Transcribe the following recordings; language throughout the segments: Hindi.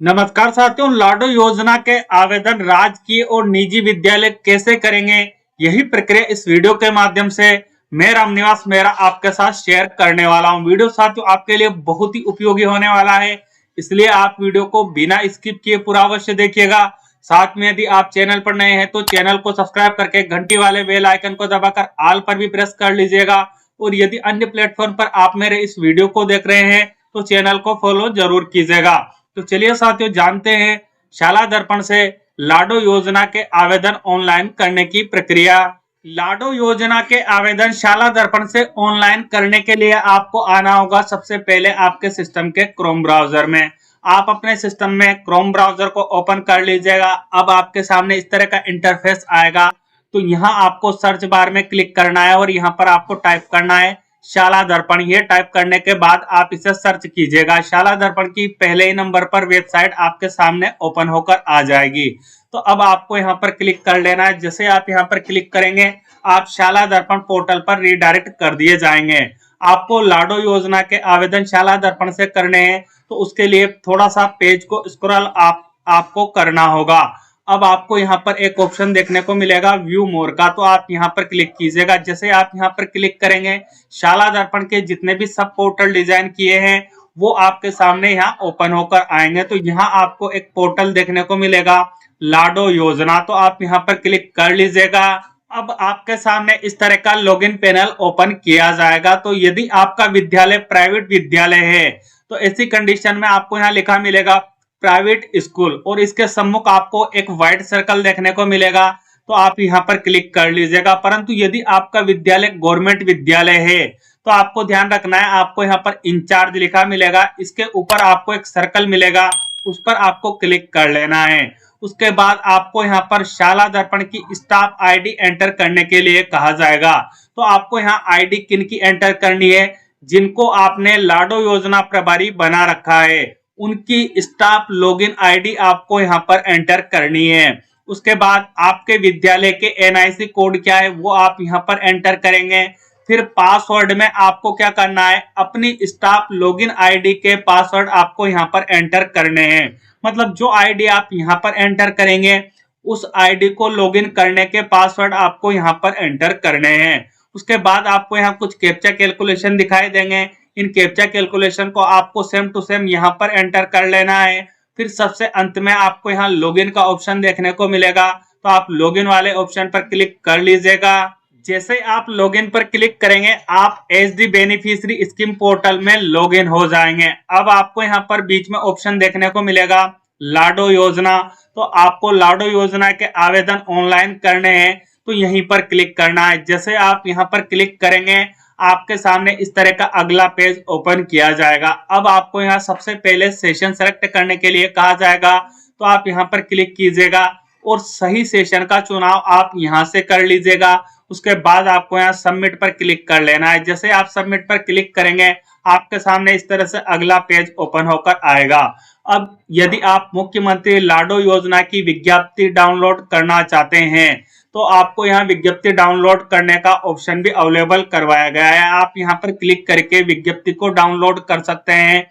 नमस्कार साथियों, लाडो योजना के आवेदन राजकीय और निजी विद्यालय कैसे करेंगे, यही प्रक्रिया इस वीडियो के माध्यम से मैं रामनिवास मेहरा आपके साथ शेयर करने वाला हूं। वीडियो साथियों आपके लिए बहुत ही उपयोगी होने वाला है, इसलिए आप वीडियो को बिना स्किप किए पूरा अवश्य देखिएगा। साथ में यदि आप चैनल पर नए हैं तो चैनल को सब्सक्राइब करके घंटी वाले बेल आइकन को दबाकर ऑल पर भी प्रेस कर लीजिएगा। और यदि अन्य प्लेटफॉर्म पर आप मेरे इस वीडियो को देख रहे हैं तो चैनल को फॉलो जरूर कीजिएगा। तो चलिए साथियों जानते हैं शाला दर्पण से लाडो योजना के आवेदन ऑनलाइन करने की प्रक्रिया। लाडो योजना के आवेदन शाला दर्पण से ऑनलाइन करने के लिए आपको आना होगा सबसे पहले आपके सिस्टम के क्रोम ब्राउजर में। आप अपने सिस्टम में क्रोम ब्राउजर को ओपन कर लीजिएगा। अब आपके सामने इस तरह का इंटरफेस आएगा, तो यहाँ आपको सर्च बार में क्लिक करना है और यहाँ पर आपको टाइप करना है शाला दर्पण। ये टाइप करने के बाद आप इसे सर्च कीजिएगा। शाला दर्पण की पहले ही नंबर पर वेबसाइट आपके सामने ओपन होकर आ जाएगी। तो अब आपको यहाँ पर क्लिक कर लेना है। जैसे आप यहाँ पर क्लिक करेंगे आप शाला दर्पण पोर्टल पर रिडायरेक्ट कर दिए जाएंगे। आपको लाडो योजना के आवेदन शाला दर्पण से करने हैं, तो उसके लिए थोड़ा सा पेज को स्क्रॉल आपको करना होगा। अब आपको यहाँ पर एक ऑप्शन देखने को मिलेगा व्यू मोर का, तो आप यहाँ पर क्लिक कीजिएगा। जैसे आप यहाँ पर क्लिक करेंगे शाला दर्पण के जितने भी सब पोर्टल डिजाइन किए हैं वो आपके सामने यहाँ ओपन होकर आएंगे। तो यहाँ आपको एक पोर्टल देखने को मिलेगा लाडो योजना, तो आप यहाँ पर क्लिक कर लीजिएगा। अब आपके सामने इस तरह का लॉगिन पैनल ओपन किया जाएगा। तो यदि आपका विद्यालय प्राइवेट विद्यालय है तो ऐसी कंडीशन में आपको यहाँ लिखा मिलेगा प्राइवेट स्कूल और इसके सम्मुख आपको एक व्हाइट सर्कल देखने को मिलेगा, तो आप यहाँ पर क्लिक कर लीजिएगा। परंतु यदि आपका विद्यालय गवर्नमेंट विद्यालय है तो आपको ध्यान रखना है, आपको यहाँ पर इंचार्ज लिखा मिलेगा, इसके ऊपर आपको एक सर्कल मिलेगा, उस पर आपको क्लिक कर लेना है। उसके बाद आपको यहाँ पर शाला दर्पण की स्टाफ आईडी एंटर करने के लिए कहा जाएगा। तो आपको यहाँ आईडी किन की एंटर करनी है, जिनको आपने लाडो योजना प्रभारी बना रखा है उनकी स्टाफ लॉगिन आईडी आपको यहाँ पर एंटर करनी है। उसके बाद आपके विद्यालय के एनआईसी कोड क्या है वो आप यहाँ पर एंटर करेंगे। फिर पासवर्ड में आपको क्या करना है, अपनी स्टाफ लॉगिन आईडी के पासवर्ड आपको यहाँ पर एंटर करने हैं। मतलब जो आईडी आप यहाँ पर एंटर करेंगे उस आईडी को लॉगिन करने के पासवर्ड आपको यहाँ पर एंटर करने हैं। उसके बाद आपको यहाँ कुछ कैप्चा कैलकुलेशन दिखाई देंगे, इन कैप्चा कैलकुलेशन को आपको सेम टू सेम यहाँ पर एंटर कर लेना है। फिर सबसे अंत में आपको यहाँ लॉगिन का ऑप्शन देखने को मिलेगा, तो आप लॉगिन वाले ऑप्शन पर क्लिक कर लीजिएगा। जैसे आप लॉगिन पर क्लिक करेंगे आप एचडी बेनिफिशियरी स्कीम पोर्टल में लॉगिन हो जाएंगे। अब आपको यहाँ पर बीच में ऑप्शन देखने को मिलेगा लाडो योजना, तो आपको लाडो योजना के आवेदन ऑनलाइन करने हैं तो यहीं पर क्लिक करना है। जैसे आप यहाँ पर क्लिक करेंगे आपके सामने इस तरह का अगला पेज ओपन किया जाएगा। अब आपको यहाँ सबसे पहले सेशन सेलेक्ट करने के लिए कहा जाएगा, तो आप यहाँ पर क्लिक कीजिएगा और सही सेशन का चुनाव आप यहाँ से कर लीजिएगा। उसके बाद आपको यहाँ सबमिट पर क्लिक कर लेना है। जैसे आप सबमिट पर क्लिक करेंगे आपके सामने इस तरह से अगला पेज ओपन होकर आएगा। अब यदि आप मुख्यमंत्री लाडो योजना की विज्ञप्ति डाउनलोड करना चाहते हैं तो आपको यहाँ विज्ञप्ति डाउनलोड करने का ऑप्शन भी अवेलेबल करवाया गया है। आप यहाँ पर क्लिक करके विज्ञप्ति को डाउनलोड कर सकते हैं।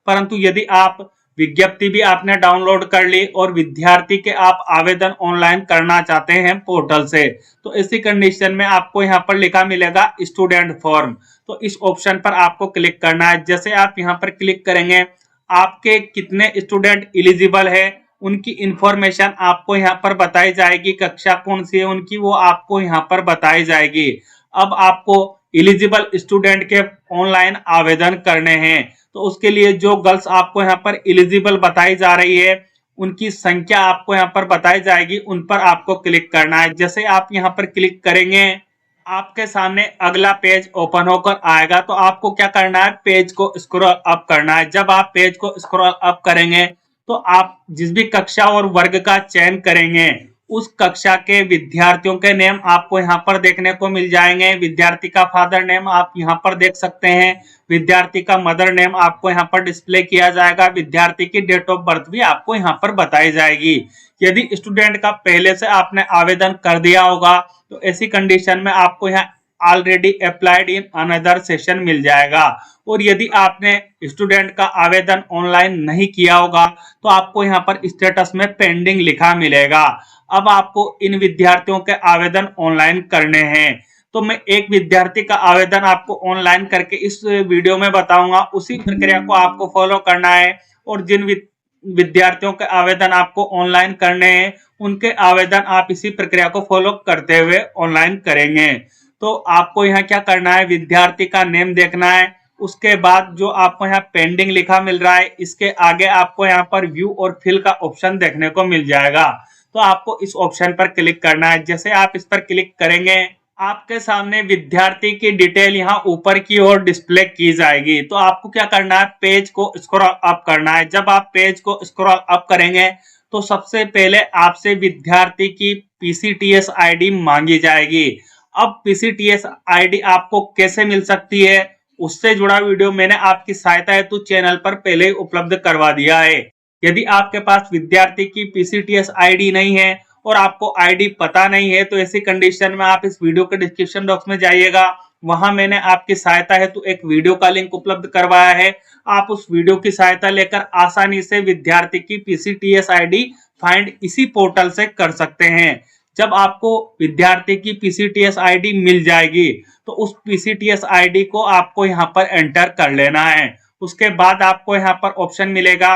परंतु यदि आप विज्ञप्ति भी आपने डाउनलोड कर ली और विद्यार्थी के आप आवेदन ऑनलाइन करना चाहते हैं पोर्टल से, तो इसी कंडीशन में आपको यहाँ पर लिखा मिलेगा स्टूडेंट फॉर्म, तो इस ऑप्शन पर आपको क्लिक करना है। जैसे आप यहाँ पर क्लिक करेंगे आपके कितने स्टूडेंट एलिजिबल है उनकी इंफॉर्मेशन आपको यहाँ पर बताई जाएगी, कक्षा कौन सी है उनकी वो आपको यहाँ पर बताई जाएगी। अब आपको एलिजिबल स्टूडेंट के ऑनलाइन आवेदन करने हैं, तो उसके लिए जो गर्ल्स आपको यहाँ पर एलिजिबल बताई जा रही है उनकी संख्या आपको यहाँ पर बताई जाएगी, उन पर आपको क्लिक करना है। जैसे आप यहाँ पर क्लिक करेंगे आपके सामने अगला पेज ओपन होकर आएगा, तो आपको क्या करना है, पेज को स्क्रॉल अप करना है। जब आप पेज को स्क्रॉल अप करेंगे तो आप जिस भी कक्षा और वर्ग का चयन करेंगे उस कक्षा के विद्यार्थियों के नेम आपको यहाँ पर देखने को मिल जाएंगे। विद्यार्थी का फादर नेम आप यहाँ पर देख सकते हैं, विद्यार्थी का मदर नेम आपको यहाँ पर डिस्प्ले किया जाएगा, विद्यार्थी की डेट ऑफ बर्थ भी आपको यहाँ पर बताई जाएगी। यदि स्टूडेंट का पहले से आपने आवेदन कर दिया होगा तो ऐसी कंडीशन में आपको यहाँ already applied in another session मिल जाएगा। और यदि आपने स्टूडेंट का आवेदन ऑनलाइन नहीं किया होगा तो आपको यहाँ पर स्टेटस में पेंडिंग लिखा मिलेगा। अब आपको इन विद्यार्थियों के आवेदन ऑनलाइन करने हैं। तो मैं एक विद्यार्थी का आवेदन आपको ऑनलाइन करके इस वीडियो में बताऊंगा, उसी प्रक्रिया को आपको फॉलो करना है। और जिन विद्यार्थियों के आवेदन आपको ऑनलाइन करने हैं उनके आवेदन आप इसी प्रक्रिया को फॉलो करते हुए ऑनलाइन करेंगे। तो आपको यहाँ क्या करना है, विद्यार्थी का नेम देखना है, उसके बाद जो आपको यहाँ पेंडिंग लिखा मिल रहा है इसके आगे आपको यहाँ पर व्यू और फिल का ऑप्शन देखने को मिल जाएगा। तो आपको इस ऑप्शन पर क्लिक करना है। जैसे आप इस पर क्लिक करेंगे आपके सामने विद्यार्थी की डिटेल यहाँ ऊपर की ओर डिस्प्ले की जाएगी। तो आपको क्या करना है, पेज को स्क्रॉल अप करना है। जब आप पेज को स्क्रॉल अप करेंगे तो सबसे पहले आपसे विद्यार्थी की पीसीटीएस आईडी मांगी जाएगी। अब पीसीटीएस आईडी आपको कैसे मिल सकती है उससे जुड़ा वीडियो मैंने आपकी सहायता हेतु चैनल पर पहले ही उपलब्ध करवा दिया है। यदि आपके पास विद्यार्थी की पीसीटीएस आईडी नहीं है और आपको आईडी पता नहीं है तो ऐसी कंडीशन में आप इस वीडियो के डिस्क्रिप्शन बॉक्स में जाइएगा, वहां मैंने आपकी सहायता हेतु एक वीडियो का लिंक उपलब्ध करवाया है। आप उस वीडियो की सहायता लेकर आसानी से विद्यार्थी की पीसीटीएस आईडी फाइंड इसी पोर्टल से कर सकते हैं। जब आपको विद्यार्थी की पीसीटीएस आईडी मिल जाएगी तो उस पीसीटीएस आईडी को आपको यहाँ पर एंटर कर लेना है। उसके बाद आपको यहाँ पर ऑप्शन मिलेगा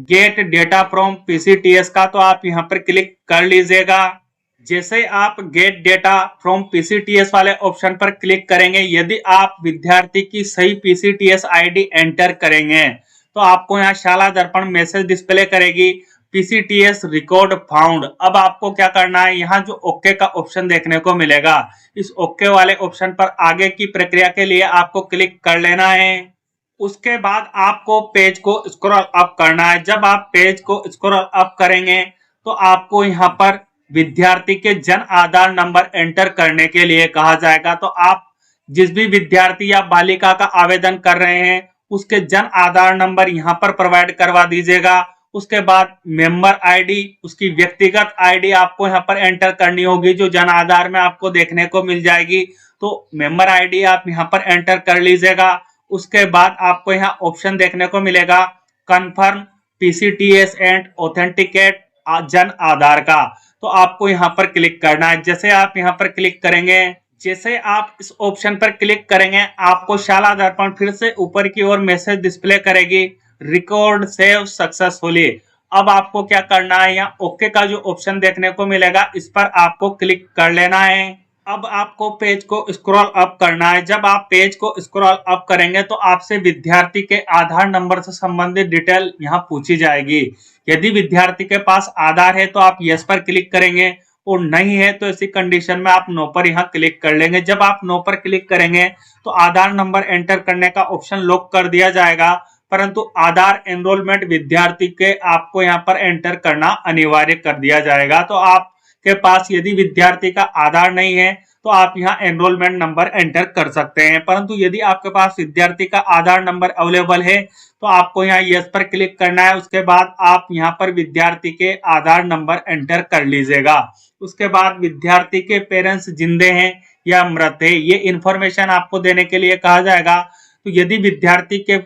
गेट डेटा फ्रॉम पीसीटीएस का, तो आप यहाँ पर क्लिक कर लीजिएगा। जैसे आप गेट डेटा फ्रॉम पीसीटीएस वाले ऑप्शन पर क्लिक करेंगे, यदि आप विद्यार्थी की सही पीसीटीएस आईडी एंटर करेंगे तो आपको यहाँ शाला दर्पण मैसेज डिस्प्ले करेगी पीसीटीएस रिकॉर्ड फाउंड। अब आपको क्या करना है, यहाँ जो ओके का ऑप्शन देखने को मिलेगा इस ओके वाले ऑप्शन पर आगे की प्रक्रिया के लिए आपको क्लिक कर लेना है। उसके बाद आपको पेज को स्क्रॉल अप करना है। जब आप पेज को स्क्रॉल अप करेंगे तो आपको यहाँ पर विद्यार्थी के जन आधार नंबर एंटर करने के लिए कहा जाएगा। तो आप जिस भी विद्यार्थी या बालिका का आवेदन कर रहे हैं उसके जन आधार नंबर यहाँ पर प्रोवाइड करवा दीजिएगा। उसके बाद मेंबर आईडी, उसकी व्यक्तिगत आईडी आपको यहाँ पर एंटर करनी होगी जो जन आधार में आपको देखने को मिल जाएगी। तो मेंबर आईडी आप यहाँ पर एंटर कर लीजिएगा। उसके बाद आपको यहाँ ऑप्शन देखने को मिलेगा confirm PCTS and authenticate Jan Aadhaar का, तो आपको यहाँ पर क्लिक करना है। जैसे आप यहाँ पर क्लिक करेंगे, जैसे आप इस ऑप्शन पर क्लिक करेंगे आपको शाला दर्पण फिर से ऊपर की ओर मैसेज डिस्प्ले करेगी रिकॉर्ड सेव सक्सेसफुली। अब आपको क्या करना है, यहाँ ओके का जो ऑप्शन देखने को मिलेगा इस पर आपको क्लिक कर लेना है। अब आपको पेज को स्क्रॉल अप करना है। जब आप पेज को स्क्रॉल अप करेंगे तो आपसे विद्यार्थी के आधार नंबर से संबंधित डिटेल यहाँ पूछी जाएगी। यदि विद्यार्थी के पास आधार है तो आप यस पर क्लिक करेंगे और नहीं है तो ऐसी कंडीशन में आप नो पर यहाँ क्लिक कर लेंगे। जब आप नो पर क्लिक करेंगे तो आधार नंबर एंटर करने का ऑप्शन लॉक कर दिया जाएगा, परंतु आधार एनरोलमेंट विद्यार्थी के आपको यहाँ पर एंटर करना अनिवार्य कर दिया जाएगा। तो आप के पास यदि विद्यार्थी का आधार नहीं है तो आप यहाँ एनरोलमेंट नंबर एंटर कर सकते हैं, परंतु यदि आपके पास विद्यार्थी का आधार नंबर अवेलेबल है तो आपको यहाँ यस पर क्लिक करना है। उसके बाद आप यहाँ पर विद्यार्थी के आधार नंबर एंटर कर लीजिएगा। उसके बाद विद्यार्थी के पेरेंट्स जिंदे हैं या मृत है ये इंफॉर्मेशन आपको देने के लिए कहा जाएगा। तो यदि विद्यार्थी के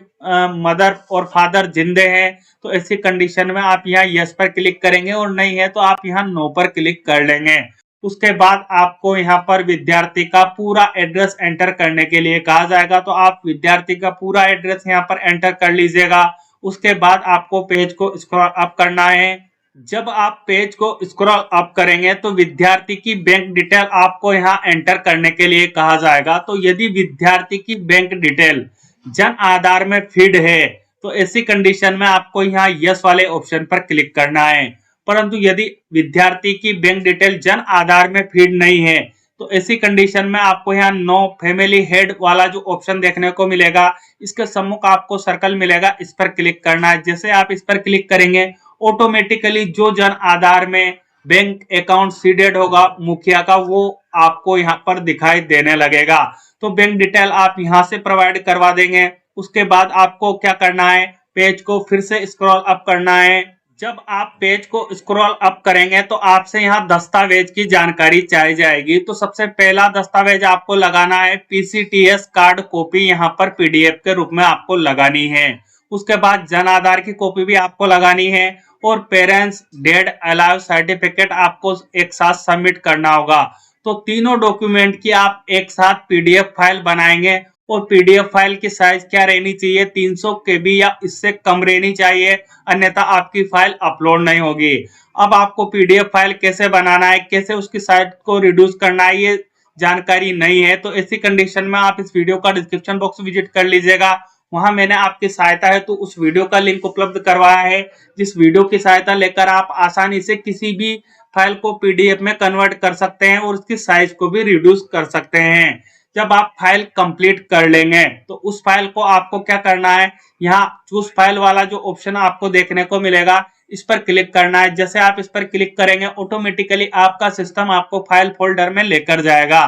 मदर और फादर जिंदे हैं तो ऐसी कंडीशन में आप यहाँ यस पर क्लिक करेंगे और नहीं है तो आप यहाँ नो पर क्लिक कर लेंगे। उसके बाद आपको यहाँ पर विद्यार्थी का पूरा एड्रेस एंटर करने के लिए कहा जाएगा। तो आप विद्यार्थी का पूरा एड्रेस यहाँ पर एंटर कर लीजिएगा। उसके बाद आपको पेज को स्क्रॉल अप करना है। जब आप पेज को स्क्रॉल अप करेंगे तो विद्यार्थी की बैंक डिटेल आपको यहाँ एंटर करने के लिए कहा जाएगा। तो यदि विद्यार्थी की बैंक डिटेल जन आधार में फीड है तो ऐसी कंडीशन में आपको यहाँ यस वाले ऑप्शन पर क्लिक करना है, परंतु यदि विद्यार्थी की बैंक डिटेल जन आधार में फीड नहीं है तो ऐसी कंडीशन में आपको यहाँ नो फैमिली हेड वाला जो ऑप्शन देखने को मिलेगा इसके सम्मुख आपको सर्कल मिलेगा, इस पर क्लिक करना है। जैसे आप इस पर क्लिक करेंगे ऑटोमेटिकली जो जन आधार में बैंक अकाउंट सीडेड होगा मुखिया का वो आपको यहाँ पर दिखाई देने लगेगा। तो बैंक डिटेल आप यहाँ से प्रोवाइड करवा देंगे। उसके बाद आपको क्या करना है, पेज को फिर से स्क्रॉल अप करना है। जब आप पेज को स्क्रॉल अप करेंगे तो आपसे यहाँ दस्तावेज की जानकारी चाहिए जाएगी। तो सबसे पहला दस्तावेज आपको लगाना है पीसीटीएस कार्ड कॉपी, यहाँ पर पीडीएफ के रूप में आपको लगानी है। उसके बाद जन आधार की कॉपी भी आपको लगानी है और पेरेंट्स डेड अलाइव सर्टिफिकेट आपको एक साथ सबमिट करना होगा। तो तीनों डॉक्यूमेंट की आप एक साथ पीडीएफ फाइल बनाएंगे और पीडीएफ फाइल की साइज क्या रहनी चाहिए, 300 केबी या इससे कम रहनी चाहिए, अन्यथा आपकी फाइल अपलोड नहीं होगी। अब आपको पीडीएफ फाइल कैसे बनाना है, कैसे उसकी साइज को रिड्यूस करना है, ये जानकारी नहीं है। तो ऐसी कंडीशन में आप इस वीडियो का डिस्क्रिप्शन बॉक्स विजिट कर लीजिएगा, वहां मैंने आपकी सहायता है तो उस वीडियो का लिंक उपलब्ध करवाया है, जिस वीडियो की सहायता लेकर आप आसानी से किसी भी फाइल को पीडीएफ में कन्वर्ट कर सकते हैं और उसकी साइज को भी रिड्यूस कर सकते हैं। जब आप फाइल कंप्लीट कर लेंगे तो उस फाइल को आपको क्या करना है, यहाँ चूज फाइल वाला जो ऑप्शन आपको देखने को मिलेगा, इस पर क्लिक करना है। जैसे आप इस पर क्लिक करेंगे ऑटोमेटिकली आपका सिस्टम आपको फाइल फोल्डर में लेकर जाएगा।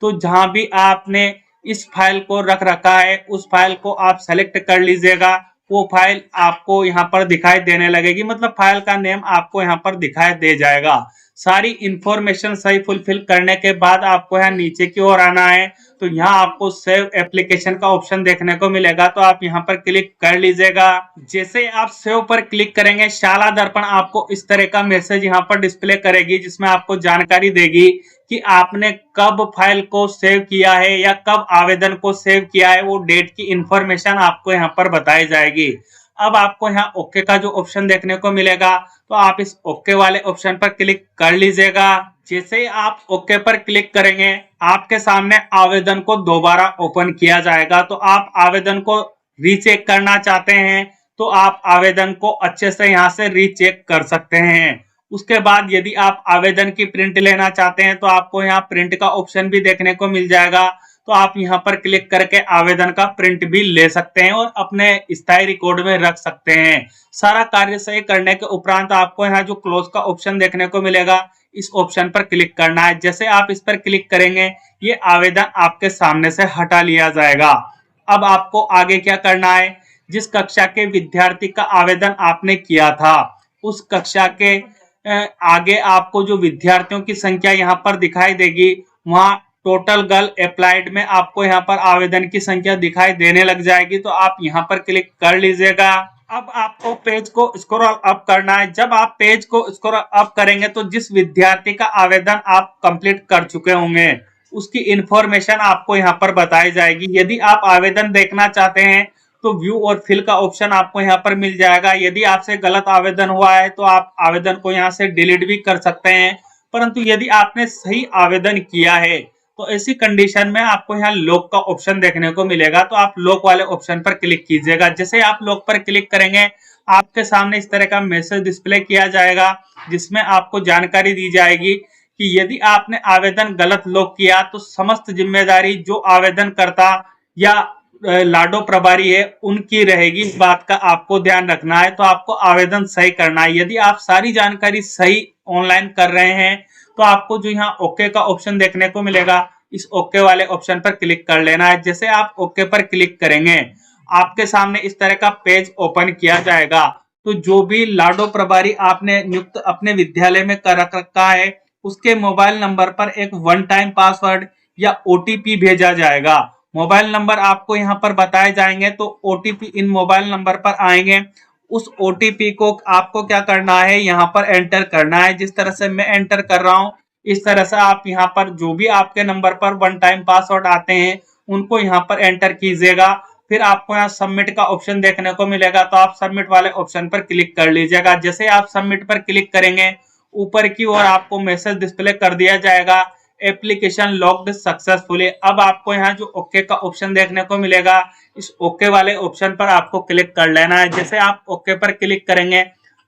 तो जहां भी आपने इस फाइल को रख रखा है उस फाइल को आप सेलेक्ट कर लीजिएगा, वो फाइल आपको यहाँ पर दिखाई देने लगेगी, मतलब फाइल का नेम आपको यहाँ पर दिखाई दे जाएगा। सारी इंफॉर्मेशन सही फुलफिल करने के बाद आपको यहाँ नीचे की ओर आना है। तो यहाँ आपको सेव एप्लीकेशन का ऑप्शन देखने को मिलेगा, तो आप यहाँ पर क्लिक कर लीजिएगा। जैसे आप सेव पर क्लिक करेंगे शाला दर्पण आपको इस तरह का मैसेज यहाँ पर डिस्प्ले करेगी, जिसमें आपको जानकारी देगी कि आपने कब फाइल को सेव किया है या कब आवेदन को सेव किया है, वो डेट की इंफॉर्मेशन आपको यहाँ पर बताई जाएगी। अब आपको यहाँ ओके का जो ऑप्शन देखने को मिलेगा, तो आप इस ओके वाले ऑप्शन पर क्लिक कर लीजिएगा। जैसे ही आप ओके पर क्लिक करेंगे आपके सामने आवेदन को दोबारा ओपन किया जाएगा। तो आप आवेदन को रीचेक करना चाहते हैं तो आप आवेदन को अच्छे से यहाँ से रीचेक कर सकते हैं। उसके बाद यदि आप आवेदन की प्रिंट लेना चाहते हैं तो आपको यहाँ प्रिंट का ऑप्शन भी देखने को मिल जाएगा। तो आप यहाँ पर क्लिक करके आवेदन का प्रिंट भी ले सकते हैं और अपने स्थायी रिकॉर्ड में रख सकते हैं। सारा कार्य सही करने के उपरांत आपको यहाँ जो क्लोज का ऑप्शन देखने को मिलेगा, इस ऑप्शन पर क्लिक करना है। जैसे आप इस पर क्लिक करेंगे ये आवेदन आपके सामने से हटा लिया जाएगा। अब आपको आगे क्या करना है, जिस कक्षा के विद्यार्थी का आवेदन आपने किया था उस कक्षा के आगे आपको जो विद्यार्थियों की संख्या यहाँ पर दिखाई देगी, वहां टोटल गर्ल अप्लाइड में आपको यहाँ पर आवेदन की संख्या दिखाई देने लग जाएगी। तो आप यहाँ पर क्लिक कर लीजिएगा। अब आपको पेज को स्क्रॉल अप करना है। जब आप पेज को स्क्रॉल अप करेंगे तो जिस विद्यार्थी का आवेदन आप कंप्लीट कर चुके होंगे उसकी इंफॉर्मेशन आपको यहाँ पर बताई जाएगी। यदि आप आवेदन देखना चाहते हैं तो व्यू और फिल का ऑप्शन आपको यहाँ पर मिल जाएगा। यदि आपसे गलत आवेदन हुआ है तो आप आवेदन को यहाँ से डिलीट भी कर सकते हैं, परंतु यदि आपने सही आवेदन किया है तो ऐसी कंडीशन में आपको यहाँ लॉक का ऑप्शन देखने को मिलेगा। तो आप लॉक वाले ऑप्शन पर क्लिक कीजिएगा। जैसे आप लॉक पर क्लिक करेंगे आपके सामने इस तरह का मैसेज डिस्प्ले किया जाएगा, जिसमें आपको जानकारी दी जाएगी कि यदि आपने आवेदन गलत लॉक किया तो समस्त जिम्मेदारी जो आवेदन करता या लाडो प्रभारी है उनकी रहेगी। इस बात का आपको ध्यान रखना है। तो आपको आवेदन सही करना है। यदि आप सारी जानकारी सही ऑनलाइन कर रहे हैं तो आपको जो यहाँ ओके का ऑप्शन देखने को मिलेगा, इस ओके वाले ऑप्शन पर क्लिक कर लेना है। जैसे आप ओके पर क्लिक करेंगे आपके सामने इस तरह का पेज ओपन किया जाएगा। तो जो भी लाडो प्रभारी आपने नियुक्त अपने विद्यालय में कर रखा है उसके मोबाइल नंबर पर एक वन टाइम पासवर्ड या ओटीपी भेजा जाएगा। मोबाइल नंबर आपको यहाँ पर बताए जाएंगे, तो ओटीपी इन मोबाइल नंबर पर आएंगे। उस ओटीपी को आपको क्या करना है, यहाँ पर एंटर करना है। जिस तरह से मैं एंटर कर रहा हूँ इस तरह से आप यहाँ पर जो भी आपके नंबर पर वन टाइम पासवर्ड आते हैं उनको यहाँ पर एंटर कीजिएगा। फिर आपको यहाँ सबमिट का ऑप्शन देखने को मिलेगा, तो आप सबमिट वाले ऑप्शन पर क्लिक कर लीजिएगा। जैसे आप सबमिट पर क्लिक करेंगे ऊपर की ओर आपको मैसेज डिस्प्ले कर दिया जाएगा, एप्लीकेशन लॉक्ड सक्सेसफुली। अब आपको यहाँ जो ओके का ऑप्शन देखने को मिलेगा, इस ओके वाले ऑप्शन पर आपको क्लिक कर लेना है। जैसे आप ओके पर क्लिक करेंगे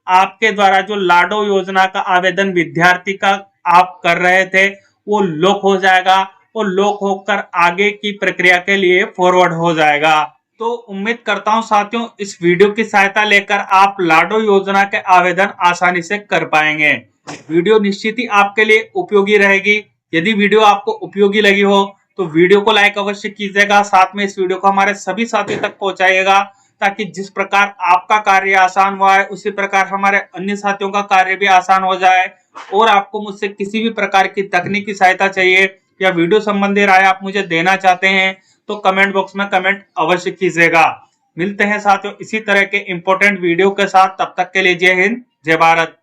आपके द्वारा जो लाडो योजना का आवेदन विद्यार्थी का आप कर रहे थे वो लॉक हो जाएगा और लॉक होकर आगे की प्रक्रिया के लिए फॉरवर्ड हो जाएगा। तो उम्मीद करता हूं साथियों इस वीडियो की सहायता लेकर आप लाडो योजना के आवेदन आसानी से कर पाएंगे। वीडियो निश्चित ही आपके लिए उपयोगी रहेगी। यदि वीडियो आपको उपयोगी लगी हो तो वीडियो को लाइक अवश्य कीजिएगा, साथ में इस वीडियो को हमारे सभी साथियों तक पहुंचाइएगा ताकि जिस प्रकार आपका कार्य आसान हुआ है उसी प्रकार हमारे अन्य साथियों का कार्य भी आसान हो जाए। और आपको मुझसे किसी भी प्रकार की तकनीकी सहायता चाहिए या वीडियो संबंधी राय आप मुझे देना चाहते हैं तो कमेंट बॉक्स में कमेंट अवश्य कीजिएगा। मिलते हैं साथियों इसी तरह के इंपॉर्टेंट वीडियो के साथ, तब तक के लिए जय हिंद, जय भारत।